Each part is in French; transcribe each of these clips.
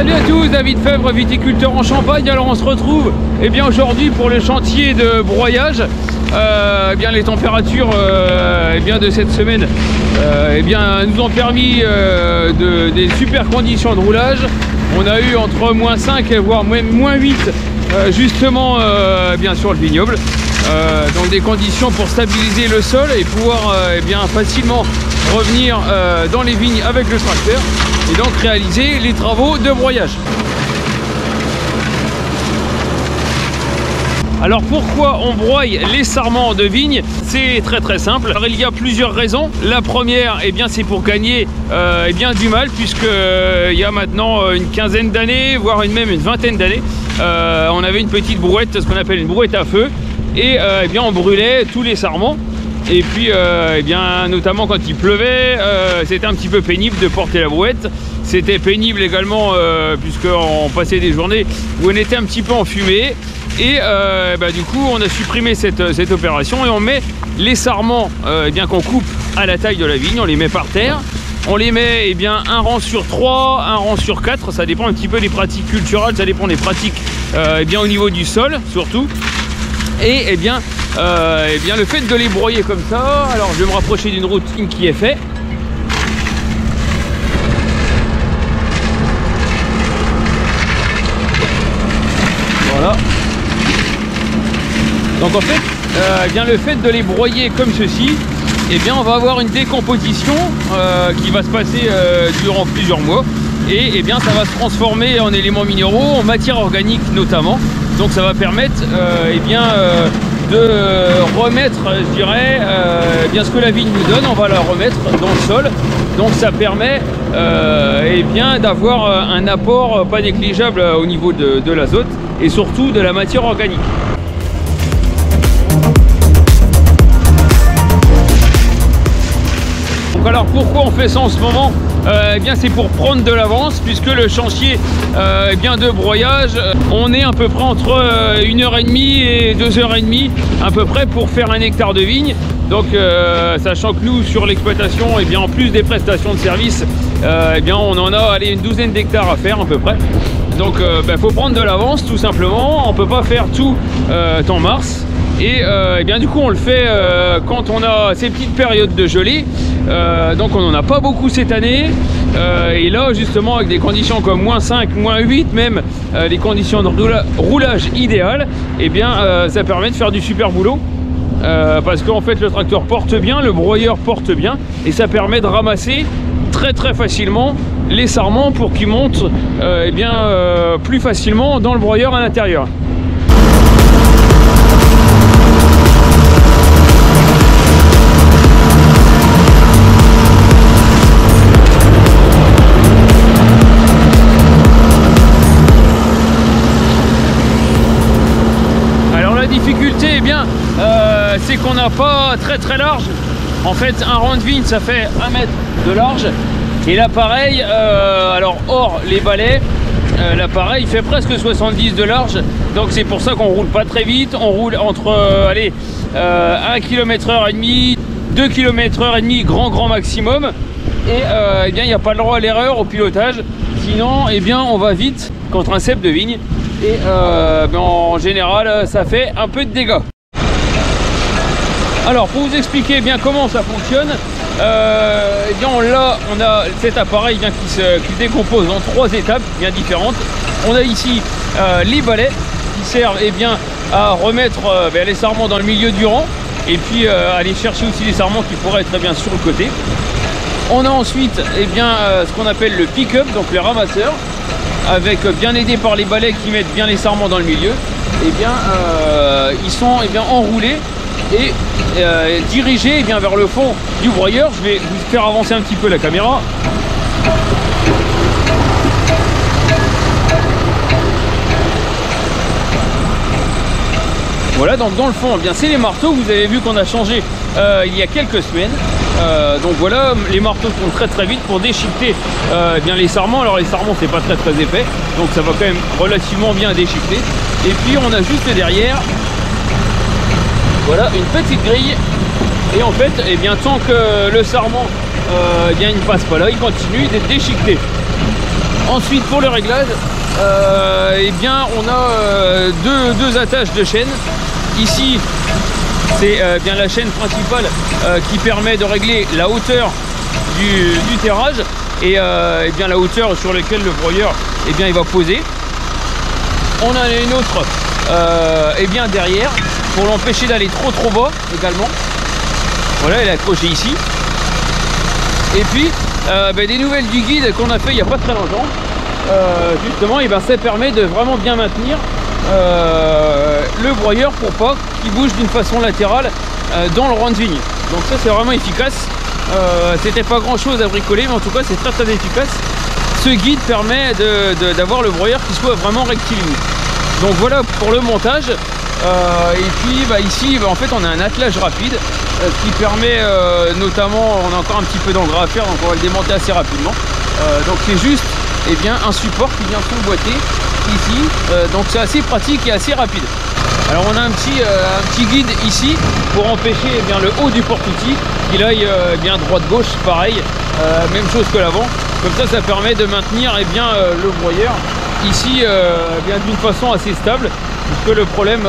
Salut à tous, David Febvre, viticulteur en Champagne. Alors on se retrouve aujourd'hui pour le chantier de broyage. Les températures de cette semaine nous ont permis des super conditions de roulage. On a eu entre -5 voire même -8 justement sur le vignoble. Donc des conditions pour stabiliser le sol et pouvoir facilement revenir dans les vignes avec le tracteur et donc réaliser les travaux de broyage. Alors pourquoi on broye les sarments de vigne? C'est très simple. Alors, il y a plusieurs raisons. La première, c'est pour gagner du mal, puisque il y a maintenant une quinzaine d'années, voire même une vingtaine d'années, on avait une petite brouette, ce qu'on appelle une brouette à feu, et on brûlait tous les sarments. Et puis notamment quand il pleuvait, c'était un petit peu pénible de porter la brouette. C'était pénible également puisqu'on passait des journées où on était un petit peu enfumé. Et du coup on a supprimé cette opération et on met les sarments qu'on coupe à la taille de la vigne, on les met par terre. On les met un rang sur 3, un rang sur 4, ça dépend un petit peu des pratiques culturelles, ça dépend des pratiques au niveau du sol surtout. Et le fait de les broyer comme ça, alors je vais me rapprocher d'une routine qui est faite. Voilà. Donc en fait, le fait de les broyer comme ceci, on va avoir une décomposition qui va se passer durant plusieurs mois. Et ça va se transformer en éléments minéraux, en matière organique notamment. Donc ça va permettre de remettre, je dirais, ce que la vigne nous donne, on va la remettre dans le sol. Donc ça permet d'avoir un apport pas négligeable au niveau de l'azote et surtout de la matière organique. Donc alors pourquoi on fait ça en ce moment? C'est pour prendre de l'avance, puisque le chantier de broyage, on est à peu près entre 1h30 et 2h30 à peu près pour faire 1 hectare de vigne. Donc sachant que nous sur l'exploitation, en plus des prestations de service, on en a une douzaine d'hectares à faire à peu près. Donc faut prendre de l'avance tout simplement, on peut pas faire tout en mars. Et du coup on le fait quand on a ces petites périodes de gelée. Donc on n'en a pas beaucoup cette année. Et là justement avec des conditions comme -5, -8 même, les conditions de roulage idéales, ça permet de faire du super boulot. Parce qu'en fait le tracteur porte bien, le broyeur porte bien, et ça permet de ramasser très facilement les sarments pour qu'ils montent plus facilement dans le broyeur à l'intérieur. Difficulté, c'est qu'on n'a pas très large. En fait, un rang de vigne, ça fait 1 mètre de large. Et l'appareil, alors hors les balais, l'appareil fait presque 70 de large. Donc c'est pour ça qu'on roule pas très vite. On roule entre 1 km/h et demi, 2 km/h et demi, grand maximum. Et il n'y a pas le droit à l'erreur au pilotage. Sinon, on va vite contre un cep de vigne. Et en général ça fait un peu de dégâts. Alors pour vous expliquer comment ça fonctionne, on a cet appareil qui se décompose en 3 étapes bien différentes. On a ici les balais qui servent à remettre les sarments dans le milieu du rang, et puis aller chercher aussi les sarments qui pourraient être sur le côté. On a ensuite ce qu'on appelle le pick-up, donc les ramasseurs, avec bien aidé par les balais qui mettent bien les sarments dans le milieu. Ils sont enroulés et dirigés vers le fond du broyeur. Je vais vous faire avancer un petit peu la caméra. Voilà, donc dans le fond, c'est les marteaux. Vous avez vu qu'on a changé il y a quelques semaines. Donc voilà, les marteaux sont très vite pour déchiqueter les sarments. Alors les sarments c'est pas très épais, donc ça va quand même relativement bien déchiqueter. Et puis on a juste derrière, voilà, une petite grille. Et en fait, tant que le sarment il ne passe pas là, il continue d'être déchiqueté. Ensuite pour le réglage, eh bien on a deux attaches de chaîne. Ici c'est bien la chaîne principale qui permet de régler la hauteur du terrage et eh bien la hauteur sur laquelle le broyeur eh bien il va poser. On en a une autre eh bien derrière pour l'empêcher d'aller trop bas également. Voilà, elle est accrochée ici. Et puis des nouvelles du guide qu'on a fait il n'y a pas très longtemps. Justement, et ça permet de vraiment bien maintenir le broyeur pour pas qu'il bouge d'une façon latérale dans le rang de vigne. Donc ça c'est vraiment efficace. C'était pas grand chose à bricoler, mais en tout cas c'est très efficace. Ce guide permet d'avoir le broyeur qui soit vraiment rectiligne. Donc voilà pour le montage. Et puis ici en fait on a un attelage rapide qui permet notamment, on a encore un petit peu d'engrais à faire, donc on va le démonter assez rapidement. Donc c'est juste eh bien, un support qui vient s'emboîter ici, donc c'est assez pratique et assez rapide. Alors on a un petit guide ici pour empêcher eh bien, le haut du porte-outil qu'il aille bien droite-gauche, pareil, même chose que l'avant. Comme ça permet de maintenir eh bien, le broyeur ici d'une façon assez stable, puisque le problème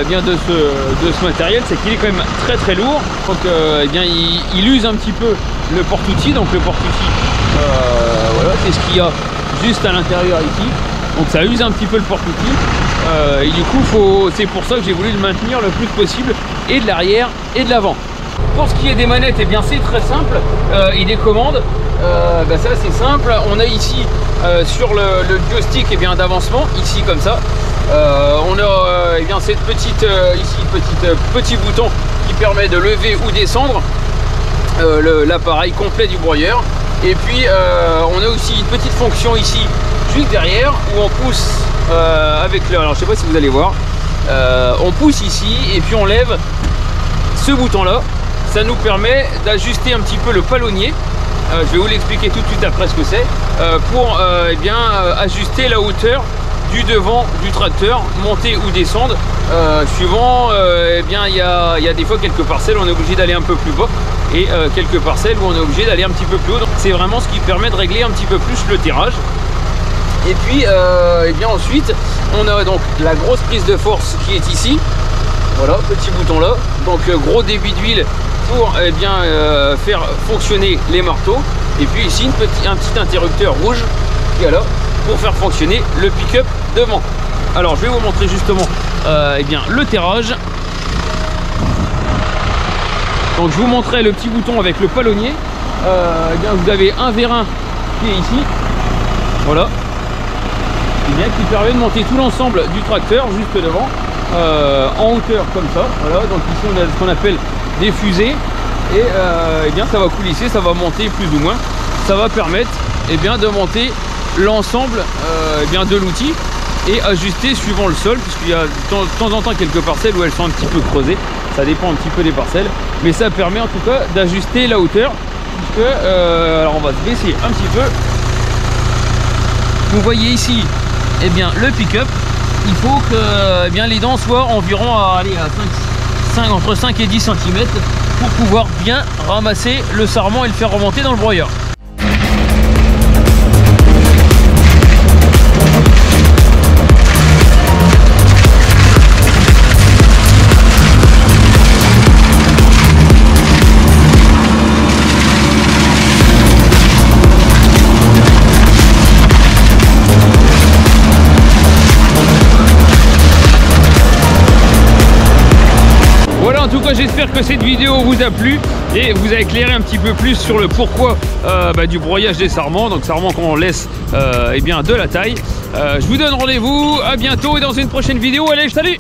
bien de ce matériel c'est qu'il est quand même très lourd, donc eh bien, il use un petit peu le porte-outil. Donc le porte-outil voilà, c'est ce qu'il y a juste à l'intérieur ici, donc ça use un petit peu le porte-outil et du coup c'est pour ça que j'ai voulu le maintenir le plus possible, et de l'arrière et de l'avant. Pour ce qui est des manettes, eh bien c'est très simple, et des commandes, ça c'est simple. On a ici sur le joystick eh bien d'avancement, ici comme ça, on a eh bien cette petite petit bouton qui permet de lever ou descendre l'appareil complet du broyeur. Et puis on a aussi une petite fonction ici juste derrière où on pousse avec le, alors je sais pas si vous allez voir, on pousse ici et puis on lève ce bouton là. Ça nous permet d'ajuster un petit peu le palonnier. Je vais vous l'expliquer tout de suite après ce que c'est, pour eh bien ajuster la hauteur du devant du tracteur, monter ou descendre suivant eh bien il y a des fois quelques parcelles on est obligé d'aller un peu plus bas, et quelques parcelles où on est obligé d'aller un petit peu plus haut. Donc c'est vraiment ce qui permet de régler un petit peu plus le tirage. Et puis eh bien ensuite on a donc la grosse prise de force qui est ici. Voilà, petit bouton là, donc gros débit d'huile pour eh bien faire fonctionner les marteaux. Et puis ici un petit interrupteur rouge qui est là pour faire fonctionner le pick-up devant. Alors je vais vous montrer justement eh bien le terrage. Donc je vous montrerai le petit bouton avec le palonnier. Eh bien, vous avez un vérin qui est ici, voilà, eh bien, qui permet de monter tout l'ensemble du tracteur juste devant, en hauteur comme ça. Voilà, donc ici on a ce qu'on appelle des fusées, et eh bien ça va coulisser, ça va monter plus ou moins. Ça va permettre eh bien de monter l'ensemble eh bien de l'outil et ajuster suivant le sol, puisqu'il y a de temps en temps quelques parcelles où elles sont un petit peu creusées. Ça dépend un petit peu des parcelles, mais ça permet en tout cas d'ajuster la hauteur, puisque alors on va se baisser un petit peu. Vous voyez ici eh bien le pick-up. Il faut que eh bien les dents soient environ à entre 5 et 10 cm pour pouvoir bien ramasser le sarment et le faire remonter dans le broyeur. En tout cas j'espère que cette vidéo vous a plu et vous a éclairé un petit peu plus sur le pourquoi du broyage des sarments, donc sarments qu'on laisse eh bien de la taille. Je vous donne rendez-vous à bientôt et dans une prochaine vidéo. Allez, salut!